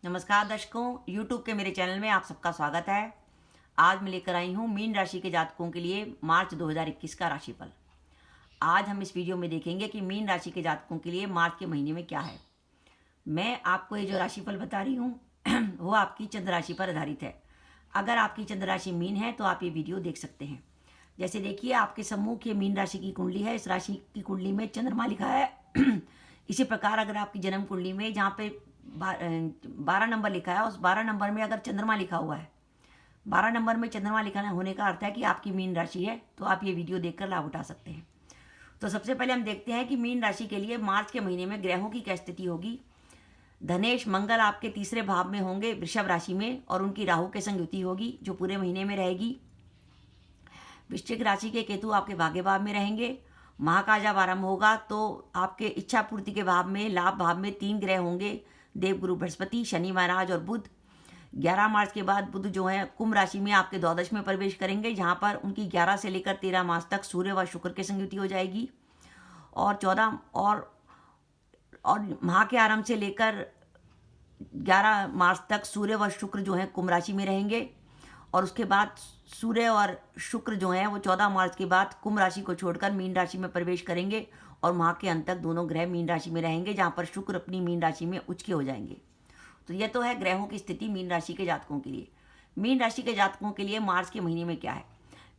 नमस्कार दर्शकों, YouTube के मेरे चैनल में आप सबका स्वागत है। आज मैं लेकर आई हूँ मीन राशि के जातकों के लिए मार्च 2021 का राशिफल। आज हम इस वीडियो में देखेंगे कि मीन राशि के जातकों के लिए मार्च के महीने में क्या है। मैं आपको ये जो राशिफल बता रही हूँ वो आपकी चंद्र राशि पर आधारित है। अगर आपकी चंद्र राशि मीन है तो आप ये वीडियो देख सकते हैं। जैसे देखिए, आपके सम्मुख ये मीन राशि की कुंडली है। इस राशि की कुंडली में चंद्रमा लिखा है। इसी प्रकार अगर आपकी जन्म कुंडली में जहाँ पे 12 नंबर लिखा है, उस 12 नंबर में अगर चंद्रमा लिखा हुआ है, 12 नंबर में चंद्रमा लिखा होने का अर्थ है कि आपकी मीन राशि है। तो आप ये वीडियो देखकर लाभ उठा सकते हैं। तो सबसे पहले हम देखते हैं कि मीन राशि के लिए मार्च के महीने में ग्रहों की क्या स्थिति होगी। धनेश मंगल आपके तीसरे भाव में होंगे, वृषभ राशि में, और उनकी राहु के संग युति होगी जो पूरे महीने में रहेगी। वृश्चिक राशि के केतु आपके भाग्य भाव में रहेंगे। माह का जब आरंभ होगा तो आपके इच्छा पूर्ति के भाव में, लाभ भाव में 3 ग्रह होंगे, देवगुरु बृहस्पति, शनि महाराज और बुध। 11 मार्च के बाद बुध जो है कुंभ राशि में आपके द्वादश में प्रवेश करेंगे, जहाँ पर उनकी 11 से लेकर 13 मार्च तक सूर्य व शुक्र के संग युति हो जाएगी। और 14 और माह के आरंभ से लेकर 11 मार्च तक सूर्य व शुक्र जो है कुंभ राशि में रहेंगे। और उसके बाद सूर्य और शुक्र जो हैं वो 14 मार्च के बाद कुंभ राशि को छोड़कर मीन राशि में प्रवेश करेंगे। और माह के अंत तक दोनों ग्रह मीन राशि में रहेंगे, जहाँ पर शुक्र अपनी मीन राशि में उच्च के हो जाएंगे। तो यह तो है ग्रहों की स्थिति मीन राशि के जातकों के लिए। मीन राशि के जातकों के लिए मार्च के महीने में क्या है।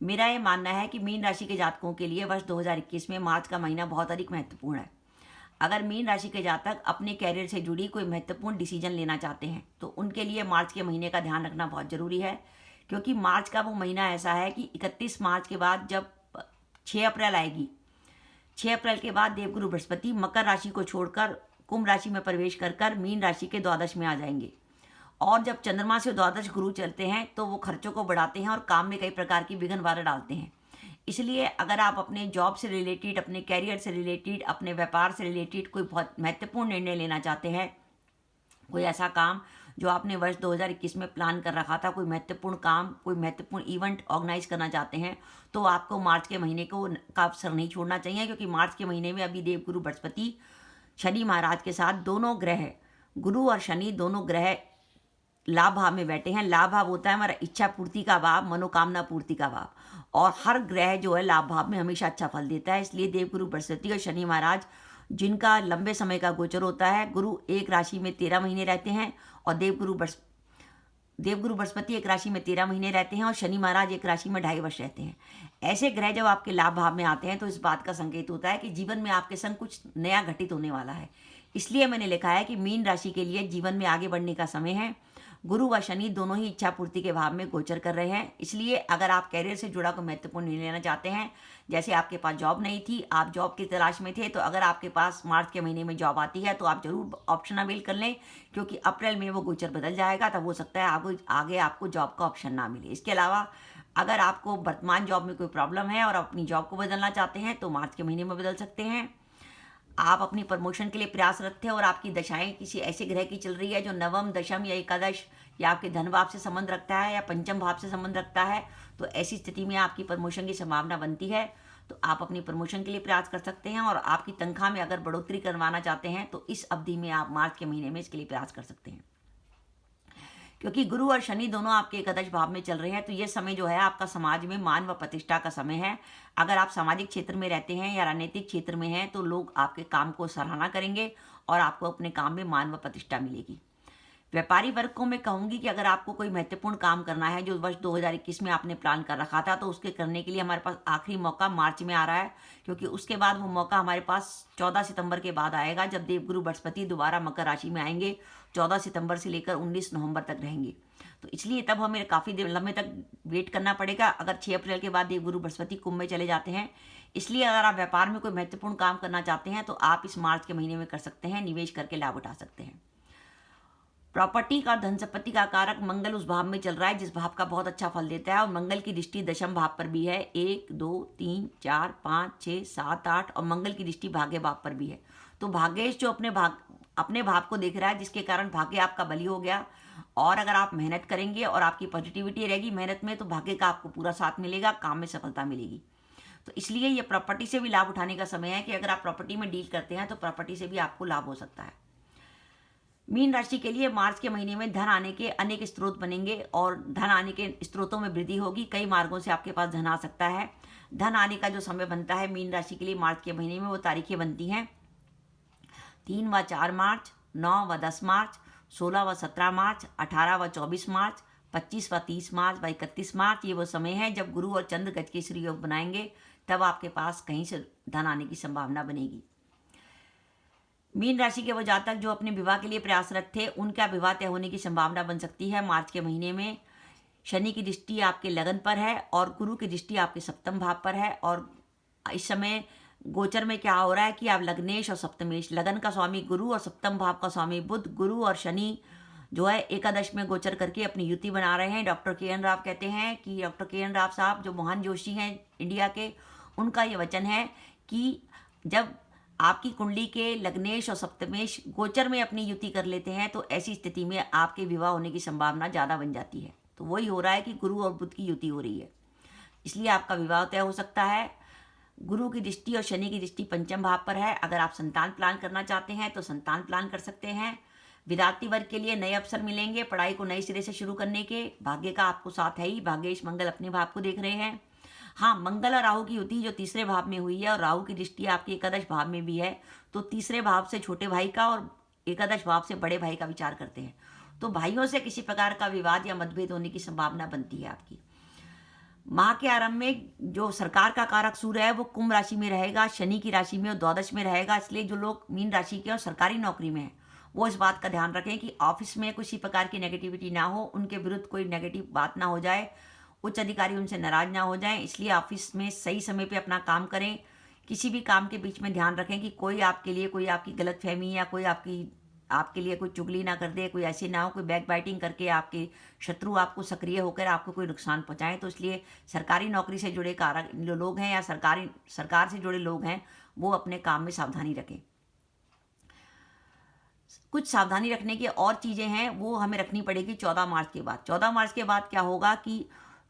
मेरा ये मानना है कि मीन राशि के जातकों के लिए वर्ष 2021 में मार्च का महीना बहुत अधिक महत्वपूर्ण है। अगर मीन राशि के जातक अपने कैरियर से जुड़ी कोई महत्वपूर्ण डिसीजन लेना चाहते हैं तो उनके लिए मार्च के महीने का ध्यान रखना बहुत ज़रूरी है, क्योंकि मार्च का वो महीना ऐसा है कि 31 मार्च के बाद जब 6 अप्रैल आएगी, 6 अप्रैल के बाद देवगुरु बृहस्पति मकर राशि को छोड़कर कुंभ राशि में प्रवेश कर मीन राशि के द्वादश में आ जाएंगे। और जब चंद्रमा से द्वादश गुरु चलते हैं तो वो खर्चों को बढ़ाते हैं और काम में कई प्रकार की विघ्न बाधा डालते हैं। इसलिए अगर आप अपने जॉब से रिलेटेड, अपने कैरियर से रिलेटेड, अपने व्यापार से रिलेटेड कोई बहुत महत्वपूर्ण निर्णय लेना चाहते हैं, कोई ऐसा काम जो आपने वर्ष 2021 में प्लान कर रखा था, कोई महत्वपूर्ण काम, कोई महत्वपूर्ण इवेंट ऑर्गेनाइज करना चाहते हैं, तो आपको मार्च के महीने का अवसर नहीं छोड़ना चाहिए। क्योंकि मार्च के महीने में अभी देवगुरु बृहस्पति शनि महाराज के साथ दोनों ग्रह, गुरु और शनि दोनों ग्रह लाभ भाव में बैठे हैं। लाभ भाव होता है हमारा इच्छा पूर्ति का भाव, मनोकामना पूर्ति का भाव, और हर ग्रह जो है लाभ भाव में हमेशा अच्छा फल देता है। इसलिए देवगुरु बृहस्पति और शनि महाराज, जिनका लंबे समय का गोचर होता है, गुरु एक राशि में 13 महीने रहते हैं और देवगुरु बृहस्पति एक राशि में 13 महीने रहते हैं और शनि महाराज एक राशि में 2.5 वर्ष रहते हैं। ऐसे ग्रह जब आपके लाभ भाव में आते हैं तो इस बात का संकेत होता है कि जीवन में आपके संग कुछ नया घटित होने वाला है। इसलिए मैंने लिखा है कि मीन राशि के लिए जीवन में आगे बढ़ने का समय है। गुरु व शनि दोनों ही इच्छा पूर्ति के भाव में गोचर कर रहे हैं। इसलिए अगर आप कैरियर से जुड़ा कोई महत्वपूर्ण निर्णय लेना चाहते हैं, जैसे आपके पास जॉब नहीं थी, आप जॉब की तलाश में थे, तो अगर आपके पास मार्च के महीने में जॉब आती है तो आप जरूर ऑप्शन अवेल कर लें, क्योंकि अप्रैल में वो गोचर बदल जाएगा। तब हो सकता है आगे आपको जॉब का ऑप्शन ना मिले। इसके अलावा अगर आपको वर्तमान जॉब में कोई प्रॉब्लम है और अपनी जॉब को बदलना चाहते हैं तो मार्च के महीने में बदल सकते हैं। आप अपनी प्रमोशन के लिए प्रयासरत थे और आपकी दशाएं किसी ऐसे ग्रह की चल रही है जो नवम, दशम या एकादश या आपके धन भाव से संबंध रखता है या पंचम भाव से संबंध रखता है, तो ऐसी स्थिति में आपकी प्रमोशन की संभावना बनती है। तो आप अपनी प्रमोशन के लिए प्रयास कर सकते हैं। और आपकी तनख्वाह में अगर बढ़ोतरी करवाना चाहते हैं तो इस अवधि में आप मार्च के महीने में इसके लिए प्रयास कर सकते हैं। क्योंकि गुरु और शनि दोनों आपके एकादश भाव में चल रहे हैं, तो ये समय जो है आपका समाज में मान व प्रतिष्ठा का समय है। अगर आप सामाजिक क्षेत्र में रहते हैं या राजनीतिक क्षेत्र में हैं तो लोग आपके काम को सराहना करेंगे और आपको अपने काम में मान व प्रतिष्ठा मिलेगी। व्यापारी वर्ग को मैं कहूँगी कि अगर आपको कोई महत्वपूर्ण काम करना है जो वर्ष 2021 में आपने प्लान कर रखा था, तो उसके करने के लिए हमारे पास आखिरी मौका मार्च में आ रहा है। क्योंकि उसके बाद वो मौका हमारे पास 14 सितंबर के बाद आएगा, जब देवगुरु बृहस्पति दोबारा मकर राशि में आएंगे। 14 सितंबर से लेकर 19 नवंबर तक रहेंगे। तो इसलिए तब हमें काफ़ी देर लंबे तक वेट करना पड़ेगा, अगर 6 अप्रैल के बाद देवगुरु बृहस्पति कुंभ में चले जाते हैं। इसलिए अगर आप व्यापार में कोई महत्वपूर्ण काम करना चाहते हैं तो आप इस मार्च के महीने में कर सकते हैं, निवेश करके लाभ उठा सकते हैं। प्रॉपर्टी का, धन संपत्ति का कारक मंगल उस भाव में चल रहा है जिस भाव का बहुत अच्छा फल देता है, और मंगल की दृष्टि दशम भाव पर भी है। 1, 2, 3, 4, 5, 6, 7, 8 और मंगल की दृष्टि भाग्य भाव पर भी है। तो भाग्येश जो अपने भाव को देख रहा है, जिसके कारण भाग्य आपका बली हो गया। और अगर आप मेहनत करेंगे और आपकी पॉजिटिविटी रहेगी मेहनत में, तो भाग्य का आपको पूरा साथ मिलेगा, काम में सफलता मिलेगी। तो इसलिए ये प्रॉपर्टी से भी लाभ उठाने का समय है कि अगर आप प्रॉपर्टी में डील करते हैं तो प्रॉपर्टी से भी आपको लाभ हो सकता है। मीन राशि के लिए मार्च के महीने में धन आने के अनेक स्रोत बनेंगे और धन आने के स्रोतों में वृद्धि होगी। कई मार्गों से आपके पास धन आ सकता है। धन आने का जो समय बनता है मीन राशि के लिए मार्च के महीने में, वो तारीखें बनती हैं 3 व 4 मार्च, 9 व 10 मार्च, 16 व 17 मार्च, 18 व 24 मार्च, 25 व 30 मार्च व 31 मार्च। ये वो समय है जब गुरु और चंद्र गजकेसरी योग बनाएंगे, तब आपके पास कहीं से धन आने की संभावना बनेगी। मीन राशि के वो जातक जो अपने विवाह के लिए प्रयासरत थे, उनका विवाह तय होने की संभावना बन सकती है मार्च के महीने में। शनि की दृष्टि आपके लगन पर है और गुरु की दृष्टि आपके सप्तम भाव पर है। और इस समय गोचर में क्या हो रहा है कि आप लग्नेश और सप्तमेश, लगन का स्वामी गुरु और सप्तम भाव का स्वामी बुध, गुरु और शनि जो है एकादश में गोचर करके अपनी युति बना रहे हैं। डॉक्टर के एन राव कहते हैं कि डॉक्टर के एन राव साहब जो महान जोशी हैं इंडिया के, उनका ये वचन है कि जब आपकी कुंडली के लग्नेश और सप्तमेश गोचर में अपनी युति कर लेते हैं तो ऐसी स्थिति में आपके विवाह होने की संभावना ज़्यादा बन जाती है। तो वही हो रहा है कि गुरु और बुध की युति हो रही है, इसलिए आपका विवाह तय हो सकता है। गुरु की दृष्टि और शनि की दृष्टि पंचम भाव पर है। अगर आप संतान प्लान करना चाहते हैं तो संतान प्लान कर सकते हैं। विद्यार्थी वर्ग के लिए नए अवसर मिलेंगे पढ़ाई को नए सिरे से शुरू करने के। भाग्य का आपको साथ है ही, भाग्येश मंगल अपने भाव को देख रहे हैं। हाँ, मंगल और राहु की युति जो तीसरे भाव में हुई है और राहु की दृष्टि आपके एकादश भाव में भी है, तो तीसरे भाव से छोटे भाई का और एकादश भाव से बड़े भाई का विचार करते हैं। तो भाइयों से किसी प्रकार का विवाद या मतभेद होने की संभावना बनती है आपकी। माह के आरंभ में जो सरकार का कारक सूर्य है वो कुंभ राशि में रहेगा, शनि की राशि में और द्वादश में रहेगा। इसलिए जो लोग मीन राशि के और सरकारी नौकरी में हैं वो इस बात का ध्यान रखें कि ऑफिस में किसी प्रकार की नेगेटिविटी ना हो, उनके विरुद्ध कोई नेगेटिव बात ना हो जाए, उच्च अधिकारी उनसे नाराज ना हो जाएं। इसलिए ऑफिस में सही समय पे अपना काम करें। किसी भी काम के बीच में ध्यान रखें कि कोई आपके लिए कोई आपकी गलतफहमी या कोई आपके लिए कोई चुगली ना कर दे, कोई ऐसी ना हो, कोई बैक बाइटिंग करके आपके शत्रु आपको सक्रिय होकर आपको कोई नुकसान पहुंचाएं। तो इसलिए सरकारी नौकरी से जुड़े कारक जो लोग हैं या सरकार से जुड़े लोग हैं वो अपने काम में सावधानी रखें। कुछ सावधानी रखने की और चीज़ें हैं वो हमें रखनी पड़ेगी 14 मार्च के बाद। 14 मार्च के बाद क्या होगा कि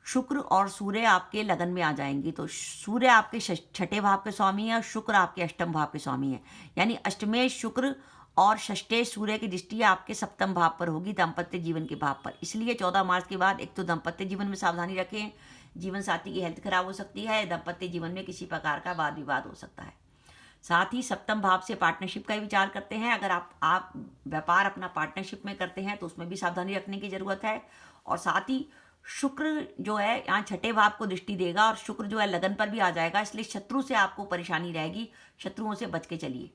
शुक्र और सूर्य आपके लगन में आ जाएंगे। तो सूर्य आपके छठे भाव के स्वामी है और शुक्र आपके अष्टम भाव के स्वामी है, यानी अष्टमेश शुक्र और षष्ठेश सूर्य की दृष्टि आपके सप्तम भाव पर होगी, दाम्पत्य जीवन के भाव पर। इसलिए 14 मार्च के बाद एक तो दाम्पत्य जीवन में सावधानी रखें, जीवन साथी की हेल्थ खराब हो सकती है, दाम्पत्य जीवन में किसी प्रकार का वाद विवाद हो सकता है। साथ ही सप्तम भाव से पार्टनरशिप का ही विचार करते हैं। अगर आप व्यापार अपना पार्टनरशिप में करते हैं तो उसमें भी सावधानी रखने की जरूरत है। और साथ ही शुक्र जो है यहाँ छठे भाव को दृष्टि देगा और शुक्र जो है लगन पर भी आ जाएगा, इसलिए शत्रु से आपको परेशानी रहेगी, शत्रुओं से बच के चलिए।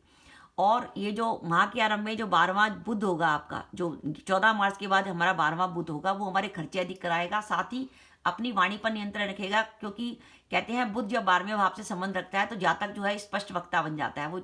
और ये जो माह के आरंभ में जो 12वां बुध होगा आपका, जो 14 मार्च के बाद हमारा 12वां बुध होगा, वो हमारे खर्चे अधिक कराएगा। साथ ही अपनी वाणी पर नियंत्रण रखेगा, क्योंकि कहते हैं बुध जब 12वें भाव से संबंध रखता है तो जातक जो है स्पष्ट वक्ता बन जाता है। वो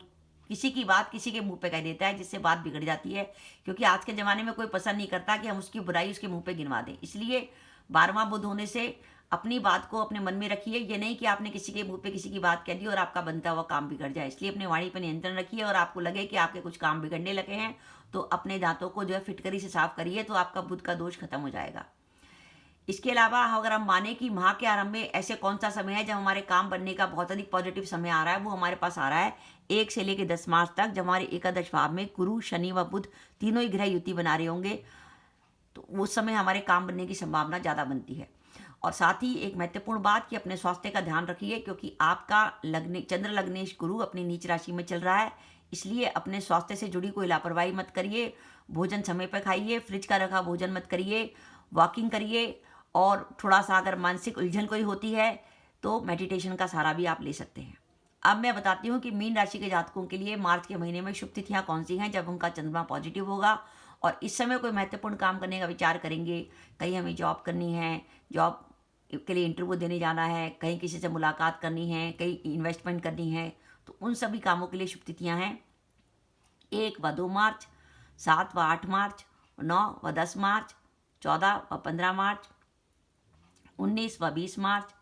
किसी की बात किसी के मुंह पे कह देता है, जिससे बात बिगड़ जाती है। क्योंकि आज के ज़माने में कोई पसंद नहीं करता कि हम उसकी बुराई उसके मुंह पे गिनवा दें। इसलिए 12वां बुध होने से अपनी बात को अपने मन में रखिए। ये नहीं कि आपने किसी के मुंह पे किसी की बात कह दी और आपका बनता हुआ काम बिगड़ जाए। इसलिए अपने वाणी पर नियंत्रण रखिए और आपको लगे कि आपके कुछ काम बिगड़ने लगे हैं तो अपने दांतों को जो है फिटकरी से साफ करिए, तो आपका बुध का दोष खत्म हो जाएगा। इसके अलावा अगर हम माने कि माह के आरंभ में ऐसे कौन सा समय है जब हमारे काम बनने का बहुत अधिक पॉजिटिव समय आ रहा है, वो हमारे पास आ रहा है 1 से लेकर 10 मार्च तक, जब हमारे एकादश भाव में गुरु शनि व बुध तीनों ही ग्रह युति बना रहे होंगे। तो उस समय हमारे काम बनने की संभावना ज़्यादा बनती है। और साथ ही एक महत्वपूर्ण बात कि अपने स्वास्थ्य का ध्यान रखिए, क्योंकि आपका चंद्र लग्नेश गुरु अपनी नीच राशि में चल रहा है। इसलिए अपने स्वास्थ्य से जुड़ी कोई लापरवाही मत करिए। भोजन समय पर खाइए, फ्रिज का रखा भोजन मत करिए, वॉकिंग करिए। और थोड़ा सा अगर मानसिक उलझन कोई होती है तो मेडिटेशन का सहारा भी आप ले सकते हैं। अब मैं बताती हूँ कि मीन राशि के जातकों के लिए मार्च के महीने में शुभ तिथियाँ कौन सी हैं जब उनका चंद्रमा पॉजिटिव होगा और इस समय कोई महत्वपूर्ण काम करने का विचार करेंगे। कहीं हमें जॉब करनी है, जॉब के लिए इंटरव्यू देने जाना है, कहीं किसी से मुलाकात करनी है, कहीं इन्वेस्टमेंट करनी है, तो उन सभी कामों के लिए शुभ तिथियाँ हैं 1 व 2 मार्च, 7 व 8 मार्च, 9 व 10 मार्च, 14 व 15 मार्च, 19 व 20 मार्च,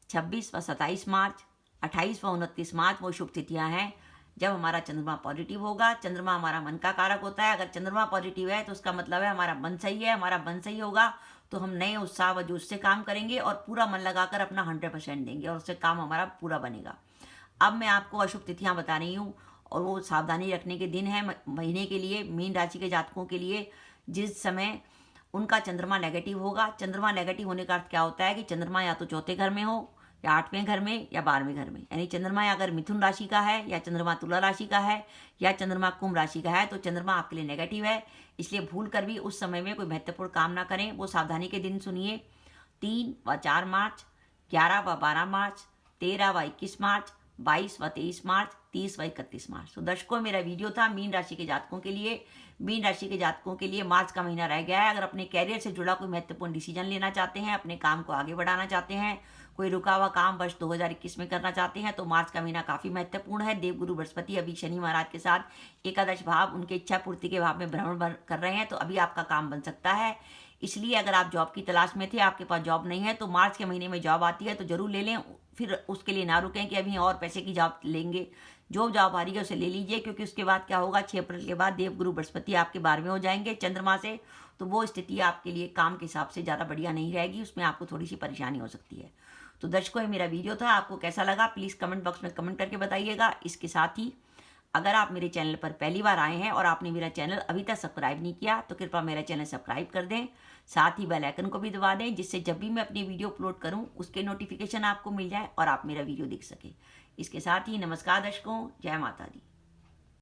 26 व 27 मार्च, 28 व 29 मार्च वो शुभ तिथियाँ हैं जब हमारा चंद्रमा पॉजिटिव होगा। चंद्रमा हमारा मन का कारक होता है। अगर चंद्रमा पॉजिटिव है तो उसका मतलब है हमारा मन सही है। हमारा मन सही होगा तो हम नए उत्साह व जोश से काम करेंगे और पूरा मन लगाकर अपना 100% देंगे और उससे काम हमारा पूरा बनेगा। अब मैं आपको अशुभ तिथियाँ बता रही हूँ और वो सावधानी रखने के दिन है महीने के लिए मीन राशि के जातकों के लिए, जिस समय उनका चंद्रमा नेगेटिव होगा। चंद्रमा नेगेटिव होने का अर्थ क्या होता है कि चंद्रमा या तो चौथे घर में हो, या 8वें घर में, या 12वें घर में। यानी चंद्रमा अगर मिथुन राशि का है, या चंद्रमा तुला राशि का है, या चंद्रमा कुंभ राशि का है, तो चंद्रमा आपके लिए नेगेटिव है। इसलिए भूल कर भी उस समय में कोई महत्वपूर्ण काम ना करें। वो सावधानी के दिन सुनिए: 3 व 4 मार्च, 11 व 12 मार्च, 13 व 21 मार्च, 22 व 23 मार्च, 30 व 31 मार्च। तो दर्शकों, मेरा वीडियो था मीन राशि के जातकों के लिए। मीन राशि के जातकों के लिए मार्च का महीना रह गया है। अगर अपने कैरियर से जुड़ा कोई महत्वपूर्ण डिसीजन लेना चाहते हैं, अपने काम को आगे बढ़ाना चाहते हैं, कोई रुका हुआ काम वर्ष 2021 में करना चाहते हैं, तो मार्च का महीना काफ़ी महत्वपूर्ण है। देवगुरु बृहस्पति अभी शनि महाराज के साथ एकादश भाव, उनके इच्छा पूर्ति के भाव में भ्रमण कर रहे हैं, तो अभी आपका काम बन सकता है। इसलिए अगर आप जॉब की तलाश में थे, आपके पास जॉब नहीं है, तो मार्च के महीने में जॉब आती है तो जरूर ले लें। फिर उसके लिए ना रुकें कि अभी और पैसे की जॉब लेंगे। जो जॉब आ रही है उसे ले लीजिए, क्योंकि उसके बाद क्या होगा, 6 अप्रैल के बाद देवगुरु बृहस्पति आपके 12वें हो जाएंगे चंद्रमा से। तो वो स्थिति आपके लिए काम के हिसाब से ज़्यादा बढ़िया नहीं रहेगी, उसमें आपको थोड़ी सी परेशानी हो सकती है। तो दर्शकों, ये मेरा वीडियो था, आपको कैसा लगा प्लीज़ कमेंट बॉक्स में कमेंट करके बताइएगा। इसके साथ ही अगर आप मेरे चैनल पर पहली बार आए हैं और आपने मेरा चैनल अभी तक सब्सक्राइब नहीं किया, तो कृपया मेरा चैनल सब्सक्राइब कर दें। साथ ही बेल आइकन को भी दबा दें, जिससे जब भी मैं अपनी वीडियो अपलोड करूं उसके नोटिफिकेशन आपको मिल जाए और आप मेरा वीडियो देख सकें। इसके साथ ही नमस्कार दर्शकों, जय माता दी।